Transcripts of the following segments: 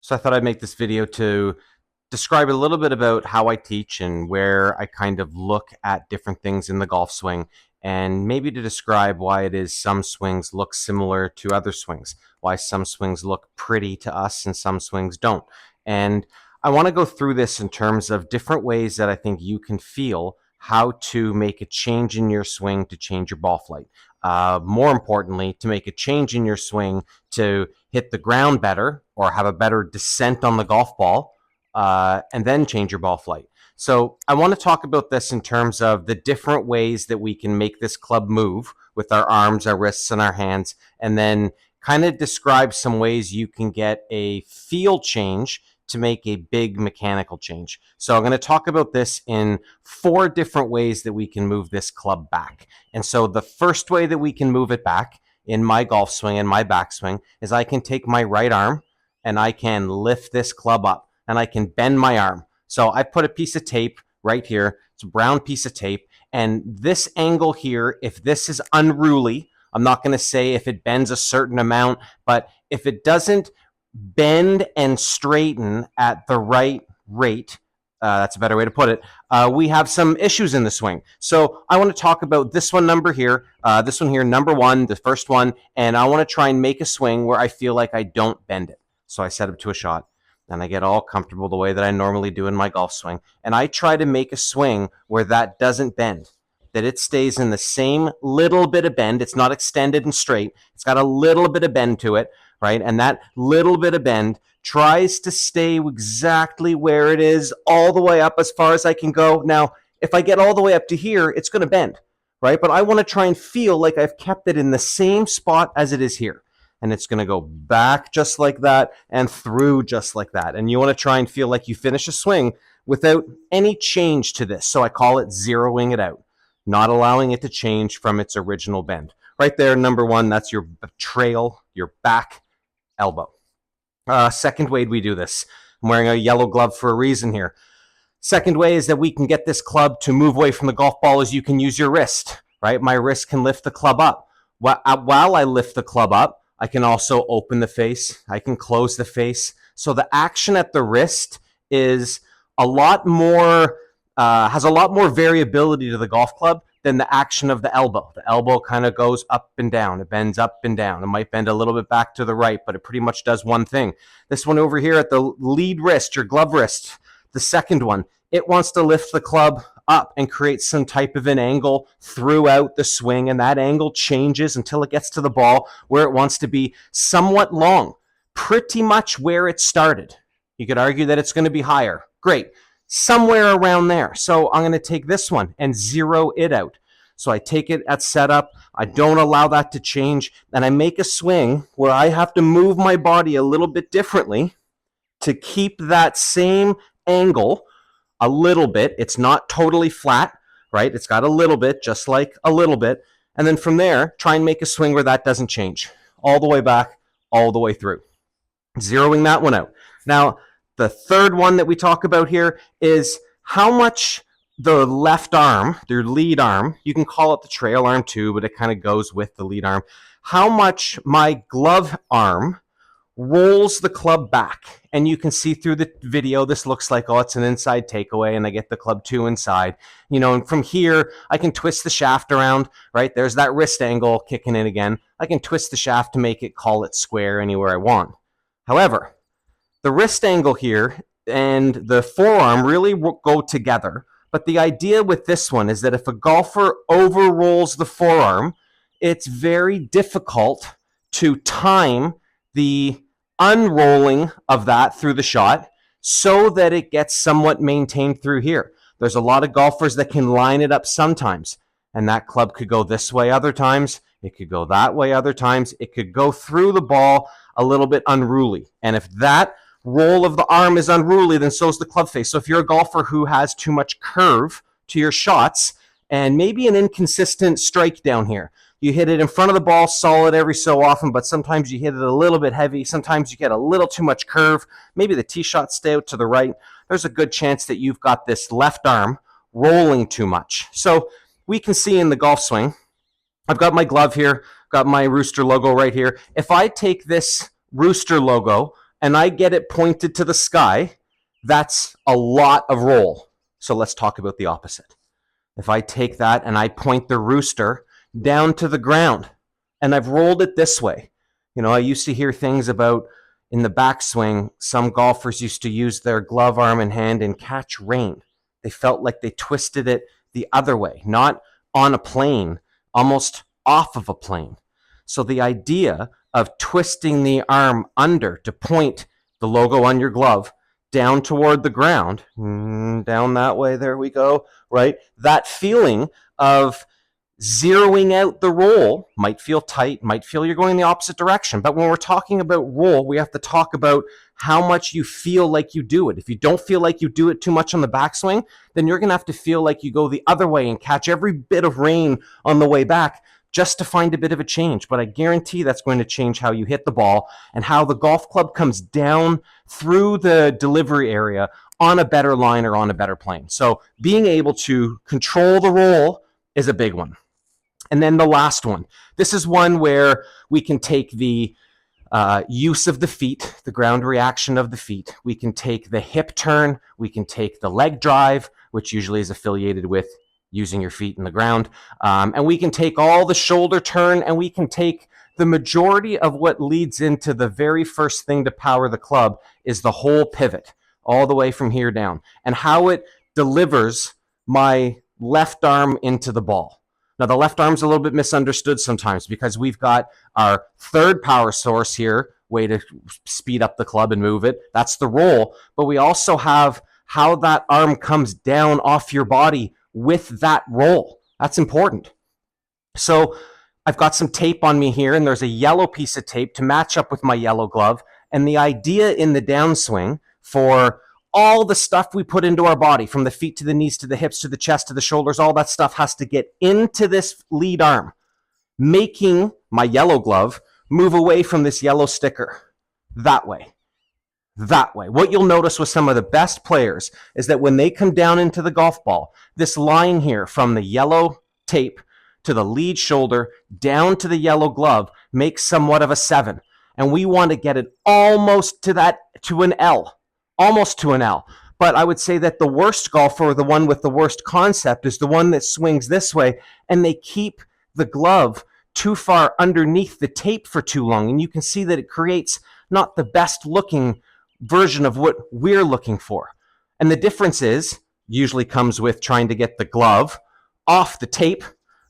So I thought I'd make this video to describe a little bit about how I teach and where I kind of look at different things in the golf swing, and maybe to describe why it is some swings look similar to other swings, why some swings look pretty to us and some swings don't. And I want to go through this in terms of different ways that I think you can feel how to make a change in your swing to change your ball flight. More importantly, to make a change in your swing to hit the ground better or have a better descent on the golf ball, and then change your ball flight. So I want to talk about this in terms of the different ways that we can make this club move with our arms, our wrists, and our hands, and then kind of describe some ways you can get a feel change to make a big mechanical change. So I'm going to talk about this in 4 different ways that we can move this club back. And so the first way that we can move it back in my golf swing and my backswing is I can take my right arm and I can lift this club up and I can bend my arm. So I put a piece of tape right here. It's a brown piece of tape. And this angle here, if this is unruly, I'm not going to say if it bends a certain amount, but if it doesn't bend and straighten at the right rate, that's a better way to put it, we have some issues in the swing. So I want to talk about this one here, number 1, the first one, and I want to try and make a swing where I feel like I don't bend it. So I set up to a shot, and I get all comfortable the way that I normally do in my golf swing, and I try to make a swing where that doesn't bend, that it stays in the same little bit of bend. It's not extended and straight. It's got a little bit of bend to it, right? And that little bit of bend tries to stay exactly where it is all the way up as far as I can go. Now, if I get all the way up to here, it's going to bend, right? But I want to try and feel like I've kept it in the same spot as it is here. And it's going to go back just like that and through just like that. And you want to try and feel like you finish a swing without any change to this. So I call it zeroing it out, not allowing it to change from its original bend. Right there, number 1, that's your trail, your back elbow. Second way we do this, I'm wearing a yellow glove for a reason here. Second way is that we can get this club to move away from the golf ball is you can use your wrist, right? My wrist can lift the club up. While I lift the club up, I can also open the face. I can close the face. So the action at the wrist is a lot more, has a lot more variability to the golf club than the action of the elbow. The elbow kind of goes up and down. It bends up and down. It might bend a little bit back to the right, but it pretty much does one thing. This one over here at the lead wrist, your glove wrist, the second one, it wants to lift the club up and create some type of an angle throughout the swing, and that angle changes until it gets to the ball where it wants to be somewhat long, pretty much where it started. You could argue that it's going to be higher. Great. Somewhere around there. So I'm going to take this one and zero it out. So I take it at setup. I don't allow that to change. And I make a swing where I have to move my body a little bit differently to keep that same angle a little bit. It's not totally flat, right? It's got a little bit, just like a little bit. And then from there, try and make a swing where that doesn't change. All the way back, all the way through. Zeroing that one out. Now, the third one that we talk about here is how much the left arm, their lead arm, you can call it the trail arm too, but it kind of goes with the lead arm, how much my glove arm rolls the club back. And you can see through the video, this looks like, oh, it's an inside takeaway, and I get the club 2 inside. You know, and from here, I can twist the shaft around, right? There's that wrist angle kicking in again. I can twist the shaft to make it call it square anywhere I want. However, the wrist angle here and the forearm really go together. But the idea with this one is that if a golfer overrolls the forearm, it's very difficult to time the unrolling of that through the shot so that it gets somewhat maintained through here. There's a lot of golfers that can line it up sometimes, and that club could go this way other times. It could go that way other times. It could go through the ball a little bit unruly. And if that roll of the arm is unruly, then so is the club face. So if you're a golfer who has too much curve to your shots and maybe an inconsistent strike down here, you hit it in front of the ball solid every so often, but sometimes you hit it a little bit heavy. Sometimes you get a little too much curve. Maybe the tee shots stay out to the right. There's a good chance that you've got this left arm rolling too much. So we can see in the golf swing, I've got my glove here, got my rooster logo right here. If I take this rooster logo and I get it pointed to the sky, that's a lot of roll. So let's talk about the opposite. If I take that and I point the rooster down to the ground and I've rolled it this way, I used to hear things about in the backswing, some golfers used to use their glove arm and hand and catch rain. They felt like they twisted it the other way, not on a plane, almost off of a plane. So the idea of twisting the arm under to point the logo on your glove down toward the ground, down that way, there we go, right? That feeling of zeroing out the roll might feel tight, might feel you're going the opposite direction. But when we're talking about roll, we have to talk about how much you feel like you do it. If you don't feel like you do it too much on the backswing, then you're going to have to feel like you go the other way and catch every bit of rain on the way back just to find a bit of a change. But I guarantee that's going to change how you hit the ball and how the golf club comes down through the delivery area on a better line or on a better plane. So being able to control the roll is a big one. And then the last one. This is one where we can take the use of the feet, the ground reaction of the feet. We can take the hip turn. We can take the leg drive, which usually is affiliated with using your feet in the ground. And we can take all the shoulder turn, and we can take the majority of what leads into the very first thing to power the club is the whole pivot, all the way from here down, and how it delivers my left arm into the ball. Now, the left arm's a little bit misunderstood sometimes because we've got our third power source here, way to speed up the club and move it. That's the roll. But we also have how that arm comes down off your body with that roll. That's important. So I've got some tape on me here, and there's a yellow piece of tape to match up with my yellow glove. And the idea in the downswing for all the stuff we put into our body, from the feet to the knees to the hips to the chest to the shoulders, all that stuff has to get into this lead arm, making my yellow glove move away from this yellow sticker that way. That way. What you'll notice with some of the best players is that when they come down into the golf ball, this line here from the yellow tape to the lead shoulder down to the yellow glove makes somewhat of a 7. And we want to get it almost to an L. Almost to an L. But I would say that the worst golfer, or the one with the worst concept, is the one that swings this way and they keep the glove too far underneath the tape for too long. And you can see that it creates not the best looking version of what we're looking for. And the difference usually comes with trying to get the glove off the tape,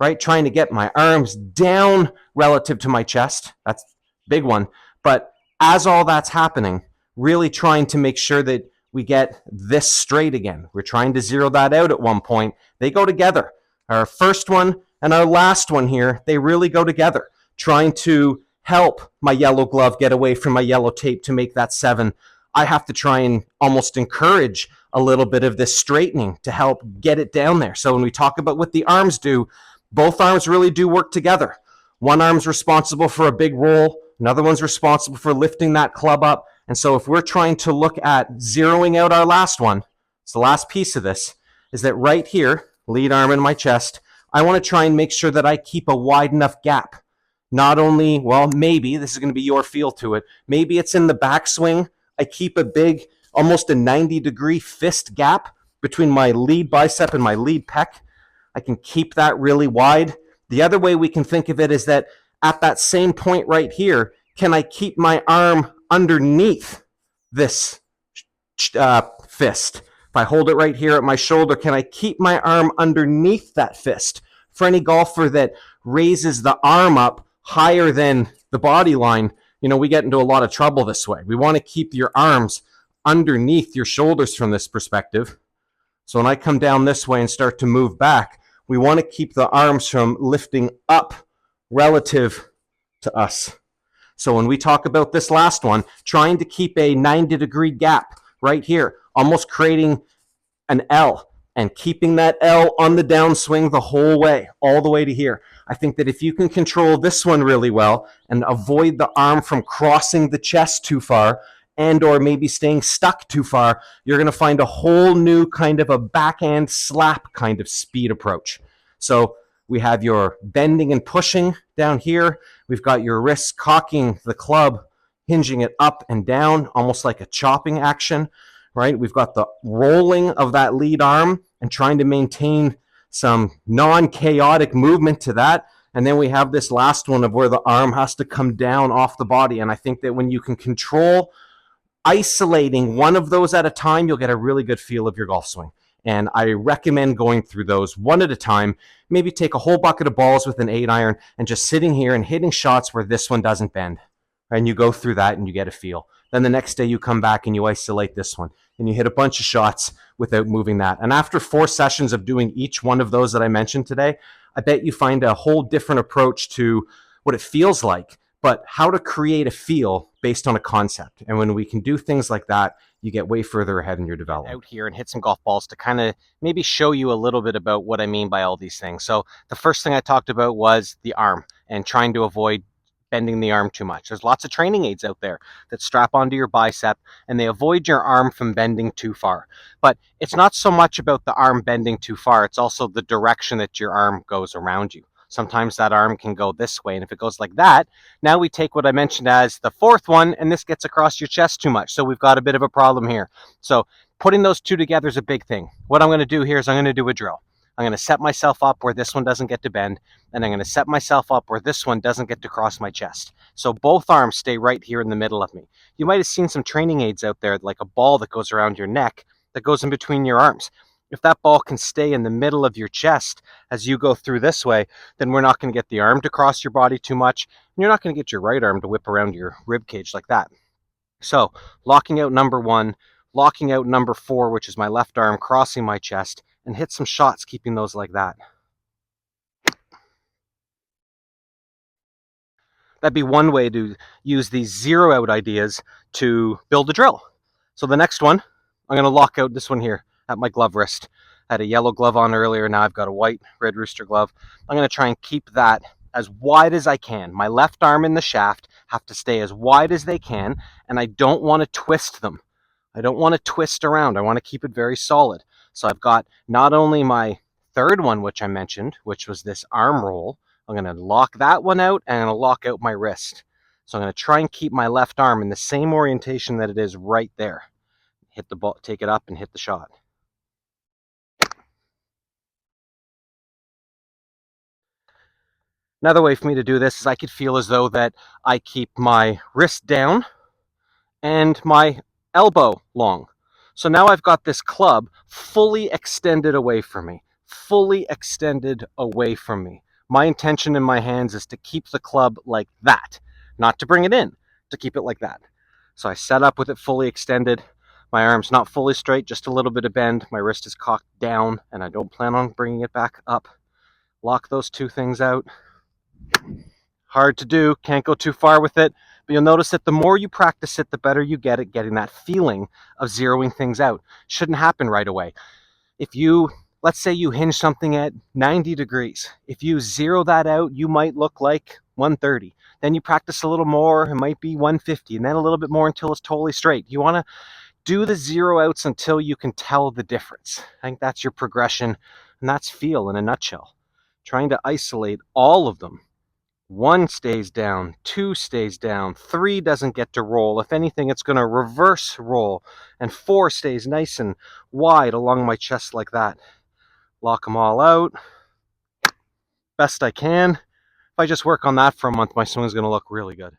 right? Trying to get my arms down relative to my chest. That's a big one. But as all that's happening, really trying to make sure that we get this straight again. We're trying to zero that out at one point. They go together. Our first one and our last one here, they really go together. Trying to help my yellow glove get away from my yellow tape to make that 7. I have to try and almost encourage a little bit of this straightening to help get it down there. So when we talk about what the arms do, both arms really do work together. One arm's responsible for a big roll. Another one's responsible for lifting that club up. And so if we're trying to look at zeroing out our last one, it's the last piece of this, is that right here, lead arm in my chest, I want to try and make sure that I keep a wide enough gap. Not only, maybe, this is going to be your feel to it, maybe it's in the backswing, I keep a big, almost a 90-degree fist gap between my lead bicep and my lead pec. I can keep that really wide. The other way we can think of it is that at that same point right here, can I keep my arm underneath this fist? If I hold it right here at my shoulder, can I keep my arm underneath that fist? For any golfer that raises the arm up higher than the body line, we get into a lot of trouble this way. We want to keep your arms underneath your shoulders from this perspective. So when I come down this way and start to move back, we want to keep the arms from lifting up relative to us. So when we talk about this last one, trying to keep a 90-degree gap right here, almost creating an L and keeping that L on the downswing the whole way, all the way to here. I think that if you can control this one really well and avoid the arm from crossing the chest too far and or maybe staying stuck too far, you're going to find a whole new kind of a backhand slap kind of speed approach. So we have your bending and pushing down here. We've got your wrists cocking the club hinging it up and down, almost like a chopping action, right? We've got the rolling of that lead arm and trying to maintain some non-chaotic movement to that. And then we have this last one of where the arm has to come down off the body. And I think that when you can control isolating one of those at a time, you'll get a really good feel of your golf swing. And I recommend going through those one at a time. Maybe take a whole bucket of balls with an 8-iron and just sitting here and hitting shots where this one doesn't bend. And you go through that and you get a feel. Then the next day you come back and you isolate this one and you hit a bunch of shots without moving that. And after 4 sessions of doing each one of those that I mentioned today, I bet you find a whole different approach to what it feels like, but how to create a feel based on a concept. And when we can do things like that, you get way further ahead in your development. Out here and hit some golf balls to kind of maybe show you a little bit about what I mean by all these things. So the first thing I talked about was the arm and trying to avoid bending the arm too much. There's lots of training aids out there that strap onto your bicep and they avoid your arm from bending too far. But it's not so much about the arm bending too far, it's also the direction that your arm goes around you. Sometimes that arm can go this way, and if it goes like that, now we take what I mentioned as the fourth one, and this gets across your chest too much. So we've got a bit of a problem here. So putting those two together is a big thing. What I'm going to do here is I'm going to do a drill. I'm going to set myself up where this one doesn't get to bend, and I'm going to set myself up where this one doesn't get to cross my chest. So both arms stay right here in the middle of me. You might have seen some training aids out there, like a ball that goes around your neck that goes in between your arms. If that ball can stay in the middle of your chest as you go through this way, then we're not going to get the arm to cross your body too much, and you're not going to get your right arm to whip around your rib cage like that. So locking out number 1, locking out number 4, which is my left arm crossing my chest, and hit some shots keeping those like that. That'd be one way to use these zero out ideas to build a drill. So the next one, I'm going to lock out this one here at my glove wrist. I had a yellow glove on earlier, now I've got a white Red Rooster glove. I'm going to try and keep that as wide as I can. My left arm and the shaft have to stay as wide as they can, and I don't want to twist them. I don't want to twist around. I want to keep it very solid. So I've got not only my third one, which I mentioned, which was this arm roll. I'm going to lock that one out and I'm going to lock out my wrist. So I'm going to try and keep my left arm in the same orientation that it is right there. Hit the ball, take it up and hit the shot. Another way for me to do this is I could feel as though that I keep my wrist down and my elbow long. So now I've got this club fully extended away from me, fully extended away from me. My intention in my hands is to keep the club like that, not to bring it in, to keep it like that. So I set up with it fully extended. My arm's not fully straight, just a little bit of bend. My wrist is cocked down, and I don't plan on bringing it back up. Lock those two things out. Hard to do, can't go too far with it, but you'll notice that the more you practice it, the better you get at getting that feeling of zeroing things out. Shouldn't happen right away. If you, let's say you hinge something at 90 degrees, if you zero that out, you might look like 130. Then you practice a little more, it might be 150, and then a little bit more until it's totally straight. You want to do the zero outs until you can tell the difference. I think that's your progression, and that's feel in a nutshell. Trying to isolate all of them. 1 stays down, 2 stays down, 3 doesn't get to roll. If anything, it's going to reverse roll. And 4 stays nice and wide along my chest like that. Lock them all out. Best I can. If I just work on that for a month, my swing is going to look really good.